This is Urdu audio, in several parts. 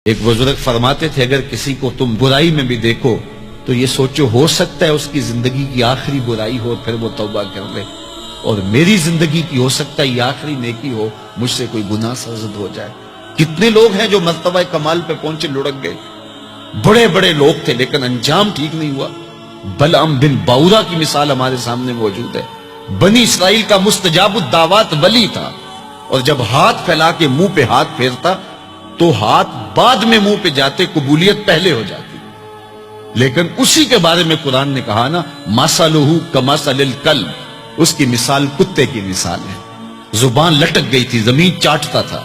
ایک بزرگ فرماتے تھے اگر کسی کو تم برائی میں بھی دیکھو تو یہ سوچو ہو سکتا ہے اس کی زندگی کی آخری برائی ہو پھر وہ توبہ کر لے، اور میری زندگی کی ہو سکتا ہے یہ آخری نیکی ہو، مجھ سے کوئی گناہ سرزد ہو جائے۔ کتنے لوگ ہیں جو مرتبہ کمال پہ پہنچے لڑک گئے، بڑے بڑے لوگ تھے لیکن انجام ٹھیک نہیں ہوا۔ بلعم بن باورا کی مثال ہمارے سامنے موجود ہے۔ بنی اسرائیل کا مستجاب الدعوات ولی تھا، اور جب ہاتھ پھیلا کے منہ پہ ہاتھ پھیرتا تو ہاتھ بعد میں منہ پہ جاتے، قبولیت پہلے ہو جاتی۔ لیکن اسی کے بارے میں قرآن نے کہا نا، مثلہ کمثل الکلب، اس کی مثال کتے کی مثال ہے۔ زبان لٹک گئی تھی، زمین چاٹتا تھا،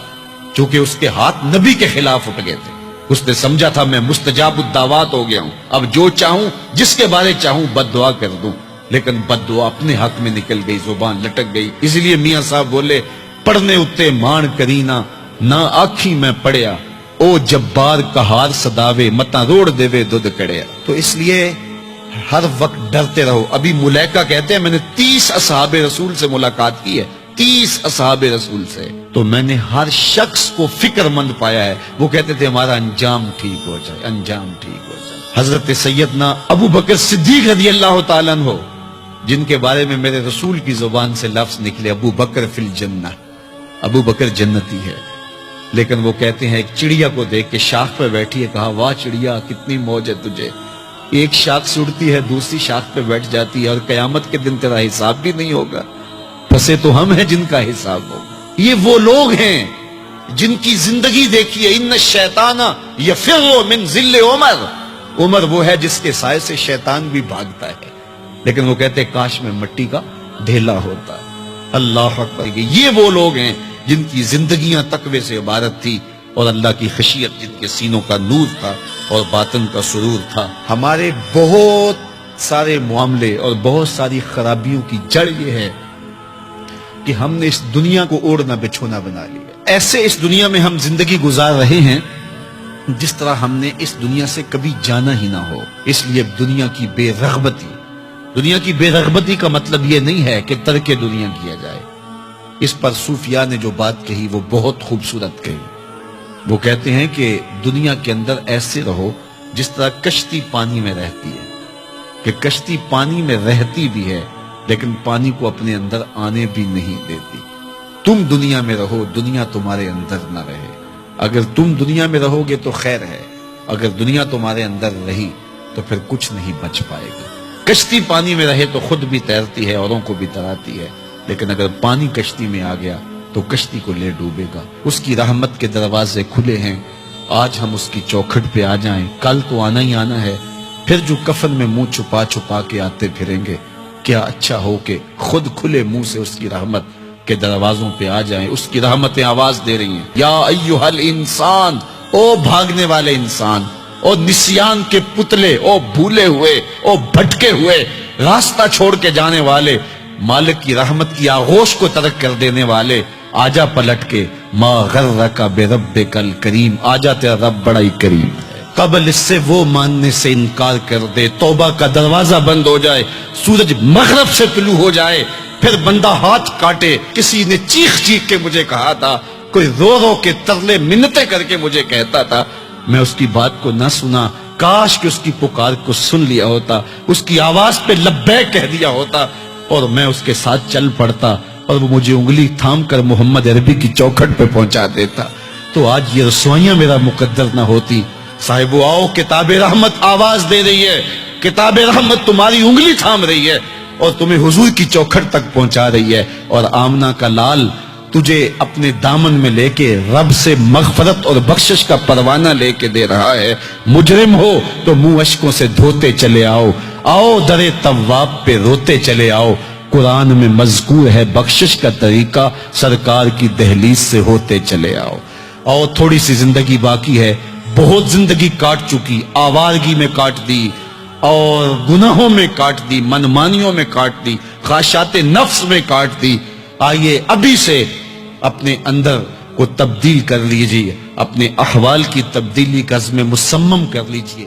چونکہ اس کے ہاتھ نبی کے خلاف اٹھ گئے تھے۔ اس نے سمجھا تھا میں مستجاب الدعوات ہو گیا ہوں، اب جو چاہوں جس کے بارے چاہوں بد دعا کر دوں، لیکن بد دعا اپنے حق میں نکل گئی، زبان لٹک گئی۔ اس لیے میاں صاحب بولے، پڑھنے اتے مان کرینا نہ آکھی میں پڑھیا، او جبار کہار صداوے متا روڑ دیوے دودھ کڑیا۔ تو اس لیے ہر وقت ڈرتے رہو۔ ابھی ملیکہ کہتے ہیں میں نے 30 اصحاب رسول سے ملاقات کی ہے، 30 اصحاب رسول سے، تو میں نے ہر شخص کو فکر مند پایا ہے۔ وہ کہتے تھے ہمارا انجام ٹھیک ہو جائے، انجام ٹھیک ہو جائے۔ حضرت سیدنا ابو بکر صدیق رضی اللہ تعالیٰ عنہ، جن کے بارے میں میرے رسول کی زبان سے لفظ نکلے، ابو بکر فی الجنہ، ابو بکر جنتی ہے۔ لیکن وہ کہتے ہیں ایک چڑیا کو دیکھ کے شاخ پہ بیٹھی ہے، کہا واہ چڑیا کتنی موج ہے تجھے، ایک شاخ سے اڑتی ہے دوسری شاخ پہ بیٹھ جاتی ہے، اور قیامت کے دن تیرا حساب بھی نہیں ہوگا، پھنسے تو ہم ہیں جن کا حساب ہوگا۔ یہ وہ لوگ ہیں جن کی زندگی دیکھیے، ان الشیطان یفر من ظل عمر، عمر وہ ہے جس کے سائے سے شیطان بھی بھاگتا ہے، لیکن وہ کہتے ہیں کاش میں مٹی کا ڈھیلا ہوتا۔ اللہ اکبر، یہ وہ لوگ ہیں جن کی زندگیاں تقوی سے عبارت تھی، اور اللہ کی خشیت جن کے سینوں کا نور تھا اور باطن کا سرور تھا۔ ہمارے بہت سارے معاملے اور بہت ساری خرابیوں کی جڑ یہ ہے کہ ہم نے اس دنیا کو اوڑھنا بچھونا بنا لیا۔ ایسے اس دنیا میں ہم زندگی گزار رہے ہیں جس طرح ہم نے اس دنیا سے کبھی جانا ہی نہ ہو۔ اس لیے دنیا کی بے رغبتی، دنیا کی بے رغبتی کا مطلب یہ نہیں ہے کہ ترک دنیا کیا جائے۔ اس پر صوفیاء نے جو بات کہی وہ بہت خوبصورت کہی۔ وہ کہتے ہیں کہ دنیا کے اندر ایسے رہو جس طرح کشتی پانی میں رہتی ہے، کہ کشتی پانی میں رہتی بھی ہے لیکن پانی کو اپنے اندر آنے بھی نہیں دیتی۔ تم دنیا میں رہو، دنیا تمہارے اندر نہ رہے۔ اگر تم دنیا میں رہو گے تو خیر ہے، اگر دنیا تمہارے اندر رہی تو پھر کچھ نہیں بچ پائے گا۔ کشتی پانی میں رہے تو خود بھی تیرتی ہے، اوروں کو بھی تراتی ہے، لیکن اگر پانی کشتی میں آ گیا تو کشتی کو لے ڈوبے گا۔ اس کی رحمت کے دروازے کھلے ہیں، آج ہم اس کی چوکھٹ پہ آ جائیں، کل تو آنا ہی آنا ہے۔ پھر جو کفن میں منہ چھپا چھپا کے آتے پھریں گے، کیا اچھا ہو کہ خود کھلے منہ سے اس کی رحمت کے دروازوں پہ آ جائیں۔ اس کی رحمتیں آواز دے رہی ہیں، یا ایھا الانسان، او بھاگنے والے انسان، او نسیان کے پتلے، او بھولے ہوئے، او بھٹکے ہوئے، راستہ چھوڑ کے جانے والے، مالک کی رحمت کی آغوش کو ترک کر دینے والے، آجا پلٹ کے، ما غرک بربک الکریم، آجا تیرا رب بڑا ہی کریم ہے۔ قبل اس سے وہ ماننے سے انکار کر دے، توبہ کا دروازہ بند ہو جائے، سورج مغرب سے طلوع ہو جائے، پھر بندہ ہاتھ کاٹے۔ کسی نے چیخ چیخ کے مجھے کہا تھا، کوئی رو رو کے ترلے منتیں کر کے مجھے کہتا تھا، میں اس کی بات کو نہ سنا، کاش کہ اس کی پکار کو سن لیا ہوتا، اس کی آواز پہ لبیک کہہ دیا ہوتا، اور میں اس کے ساتھ چل پڑتا، اور وہ مجھے انگلی تھام کر محمد عربی کی چوکھٹ پہ پہنچا دیتا، تو آج یہ رسوائیاں میرا مقدر نہ ہوتی۔ صاحبو آؤ، کتاب رحمت آواز دے رہی ہے، کتاب رحمت تمہاری انگلی تھام رہی ہے اور تمہیں حضور کی چوکھٹ تک پہنچا رہی ہے، اور آمنہ کا لال تجھے اپنے دامن میں لے کے رب سے مغفرت اور بخشش کا پروانہ لے کے دے رہا ہے۔ مجرم ہو تو منہ اشکوں سے دھوتے چلے آؤ، آؤ در تواب پہ روتے چلے آؤ، قرآن میں مذکور ہے بخشش کا طریقہ، سرکار کی دہلیز سے ہوتے چلے آؤ۔ اور تھوڑی سی زندگی باقی ہے، بہت زندگی کاٹ چکی، آوارگی میں کاٹ دی، اور گناہوں میں کاٹ دی، منمانیوں میں کاٹ دی، خواہشات نفس میں کاٹ دی۔ آئیے ابھی سے اپنے اندر کو تبدیل کر لیجئے، اپنے احوال کی تبدیلی کا عزم مصمم کر لیجئے۔